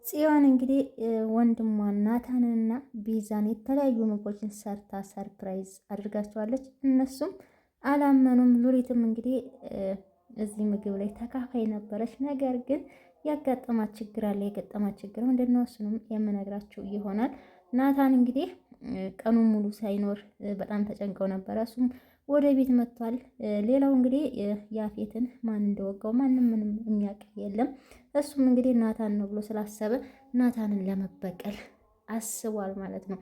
ጽዮን እንግዲህ ወንድሟ ናታንና ቤዛን የተለያዩ ምግቦችን ሰርታ ሰርፕራይዝ አድርጋቸዋለች። እነሱም አላመኑም። ሉሊትም እንግዲህ እዚህ ምግብ ላይ ተካፋይ ነበረች። ነገር ግን ያጋጠማት ችግር አለ። የገጠማት ችግር ምንድነው? እሱንም የምነግራችሁ ይሆናል። ናታን እንግዲህ ቀኑን ሙሉ ሳይኖር በጣም ተጨንቀው ነበረ። እሱም ወደ ቤት መጥቷል። ሌላው እንግዲህ ያፌትን ማን እንደወጋው ማንም ምንም የሚያውቅ የለም። እሱም እንግዲህ ናታን ነው ብሎ ስላሰበ ናታንን ለመበቀል አስቧል ማለት ነው።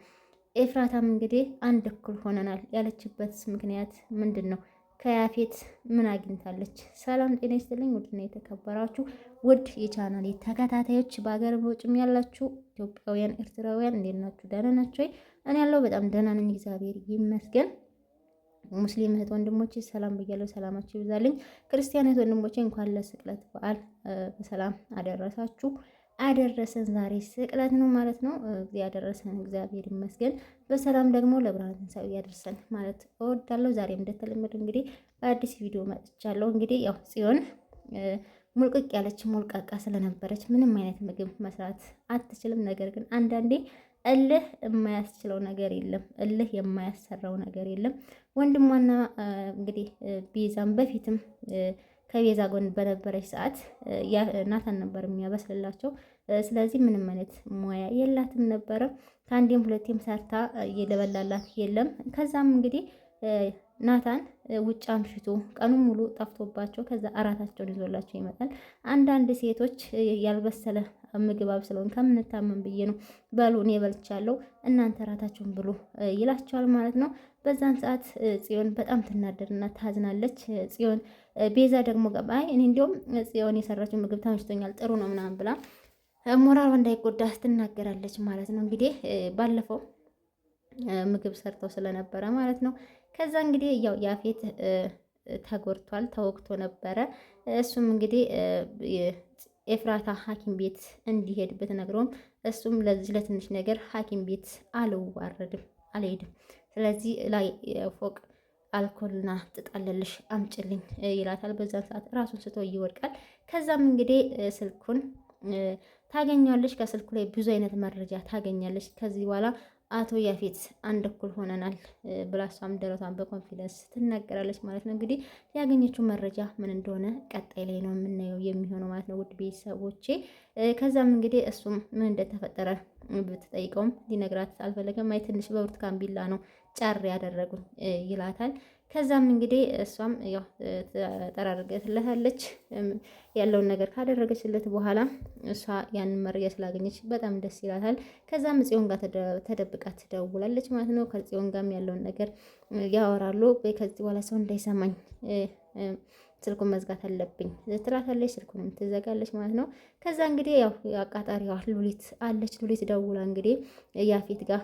ኤፍራታም እንግዲህ አንድ እኩል ሆነናል ያለችበት ምክንያት ምንድን ነው? ከያፌት ምን አግኝታለች? ሰላም ጤና ይስጥልኝ ውድና የተከበራችሁ ውድ የቻናሌ ተከታታዮች በሀገር በውጭም ያላችሁ ኢትዮጵያውያን፣ ኤርትራውያን እንዴት ናችሁ? ደህና ናችሁ ወይ? እኔ ያለው በጣም ደህና ነኝ፣ እግዚአብሔር ይመስገን። ሙስሊም እህት ወንድሞቼ ሰላም ብያለሁ፣ ሰላማችሁ ይብዛልኝ። ክርስቲያን እህት ወንድሞቼ እንኳን ለስቅለት በዓል በሰላም አደረሳችሁ አደረሰን። ዛሬ ስቅለት ነው ማለት ነው። ያደረሰን እግዚአብሔር ይመስገን። በሰላም ደግሞ ለብርሃነ ትንሣኤው ያደርሰን ማለት እወዳለሁ። ዛሬም እንደተለመደው እንግዲህ በአዲስ ቪዲዮ መጥቻለሁ። እንግዲህ ያው ጽዮን ሙልቅቅ ያለች ሞልቃቃ ስለነበረች ምንም አይነት ምግብ መስራት አትችልም። ነገር ግን አንዳንዴ እልህ የማያስችለው ነገር የለም፣ እልህ የማያሰራው ነገር የለም። ወንድሟና እንግዲህ ቤዛም በፊትም ከቤዛ ጎን በነበረች ሰዓት ናታን ነበር የሚያበስልላቸው። ስለዚህ ምንም አይነት ሙያ የላትም ነበረ። ከአንዴም ሁለቴም ሰርታ እየለበላላት የለም። ከዛም እንግዲህ ናታን ውጭ አምሽቶ ቀኑን ሙሉ ጠፍቶባቸው ከዛ እራታቸውን ይዞላቸው ይመጣል። አንዳንድ ሴቶች ያልበሰለ ምግብ አብስለውን ከምንታመን ብዬ ነው በሉ እኔ በልቻለሁ እናንተ እራታቸውን ብሉ ይላቸዋል ማለት ነው። በዛን ሰዓት ጽዮን በጣም ትናደድና ታዝናለች። ጽዮን ቤዛ ደግሞ ገባይ እኔ እንዲያውም ጽዮን የሰራችው ምግብ ተመችቶኛል ጥሩ ነው ምናምን ብላ ሞራሏ እንዳይጎዳ ትናገራለች ማለት ነው። እንግዲህ ባለፈው ምግብ ሰርተው ስለነበረ ማለት ነው። ከዛ እንግዲህ ያው ያፌት ተጎድቷል፣ ተወግቶ ነበረ። እሱም እንግዲህ ኤፍራታ ሐኪም ቤት እንዲሄድ ብትነግረውም እሱም ለዚህ ለትንሽ ነገር ሐኪም ቤት አልዋረድም አልሄድም፣ ስለዚህ ላይ ፎቅ አልኮልና ጥጣለልሽ አምጭልኝ ይላታል። በዛን ሰዓት ራሱን ስቶ ይወድቃል። ከዛም እንግዲህ ስልኩን ታገኛለች። ከስልኩ ላይ ብዙ አይነት መረጃ ታገኛለች። ከዚህ በኋላ አቶ ያፌት አንድ እኩል ሆነናል ብላ እሷም ደረቷን በኮንፊደንስ ትናገራለች ማለት ነው። እንግዲህ ያገኘችው መረጃ ምን እንደሆነ ቀጣይ ላይ ነው የምናየው የሚሆነው ማለት ነው ውድ ቤተሰቦቼ። ከዛም እንግዲህ እሱም ምን እንደተፈጠረ ብትጠይቀውም ሊነግራት አልፈለገም። አይ ትንሽ በብርቱካን ቢላ ነው ጫር ያደረጉኝ ይላታል። ከዛም እንግዲህ እሷም ያው ተጠራርገትለታለች። ያለውን ነገር ካደረገችለት በኋላ እሷ ያንን መረጃ ስላገኘች በጣም ደስ ይላታል። ከዛም ጽዮን ጋር ተደብቃ ትደውላለች ማለት ነው። ከጽዮን ጋርም ያለውን ነገር ያወራሉ። ከዚህ በኋላ ሰው እንዳይሰማኝ ስልኩን መዝጋት አለብኝ ትላታለች። ስልኩንም ትዘጋለች ማለት ነው። ከዛ እንግዲህ ያው አቃጣሪዋ ሉሊት አለች። ሉሊት ደውላ እንግዲህ ያፌት ጋር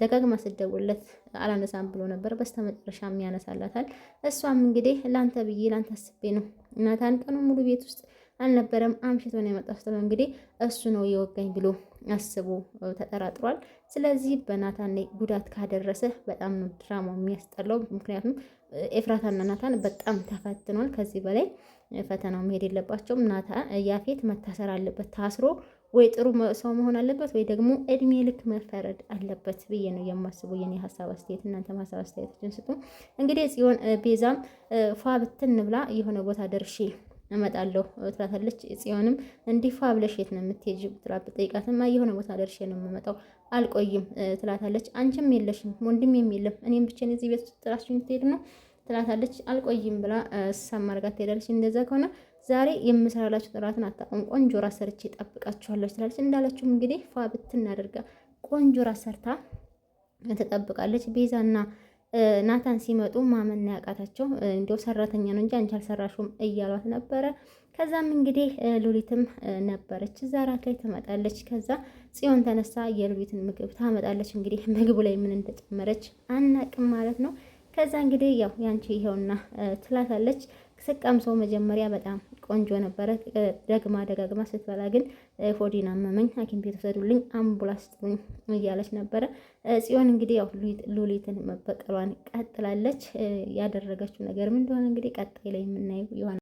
ደጋግማ ስትደውልለት አላነሳም ብሎ ነበር። በስተመጨረሻም ያነሳላታል። እሷም እንግዲህ ላንተ ብዬ ላንተ አስቤ ነው ናታን ቀኑ ሙሉ ቤት ውስጥ አልነበረም አምሽቶ ነው የመጣው ስትለው እንግዲህ እሱ ነው የወጋኝ ብሎ አስቦ ተጠራጥሯል። ስለዚህ በናታን ላይ ጉዳት ካደረሰ በጣም ነው ድራማው የሚያስጠላው። ምክንያቱም ኤፍራታና ናታን በጣም ተፈትኗል። ከዚህ በላይ ፈተናው መሄድ የለባቸውም። ያፌት መታሰር አለበት። ታስሮ ወይ ጥሩ ሰው መሆን አለበት ወይ ደግሞ እድሜ ልክ መፈረድ አለበት ብዬ ነው የማስበው። የኔ ሀሳብ አስተያየት፣ እናንተ ሀሳብ አስተያየቶችን ስጡ። እንግዲህ ጽዮን ቤዛም ፏ ብትን ብላ የሆነ ቦታ ደርሼ እመጣለሁ ትላታለች። ጽዮንም እንዲህ ፏ ብለሽ የት ነው የምትሄጂው ብላ ብትጠይቃትም የሆነ ቦታ ደርሼ ነው የምመጣው አልቆይም ትላታለች። አንቺም የለሽም ወንድሜም የለም እኔም ብቻዬን እዚህ ቤት ውስጥ ጥላችሁኝ ትሄድ ነው ትላታለች። አልቆይም ብላ ሳማርጋት ትሄዳለች። እንደዛ ከሆነ ዛሬ የምሰራላችሁ ጥራትን አታውቁም፣ ቆንጆ ራስ ሰርቼ እጠብቃችኋለሁ ትላለች። እንዳለችውም እንግዲህ ፏ ብትን አድርጋ ቆንጆ ራስ ሰርታ ትጠብቃለች። ቤዛና ናታን ሲመጡ ማመን ያቃታቸው እንዲያው ሰራተኛ ነው እንጂ አንቺ አልሰራሽውም እያሏት ነበረ። ከዛም እንግዲህ ሉሊትም ነበረች እዛ ራት ላይ ትመጣለች። ከዛ ጽዮን ተነሳ የሉሊትን ምግብ ታመጣለች። እንግዲህ ምግቡ ላይ ምን እንደጨመረች አናቅም ማለት ነው። ከዛ እንግዲህ ያው ያንቺ ይኸውና ትላታለች። ስቀምሰው መጀመሪያ በጣም ቆንጆ ነበረ። ደጋግማ ስትበላ ግን ሆዴን አመመኝ፣ ሐኪም ቤት ወሰዱልኝ፣ አምቡላንስ ጥሩኝ እያለች ነበረ። ጽዮን እንግዲህ ያው ሉሊትን መበቀሏን ቀጥላለች። ያደረገችው ነገር ምን እንደሆነ እንግዲህ ቀጣይ ላይ የምናየው ይሆናል።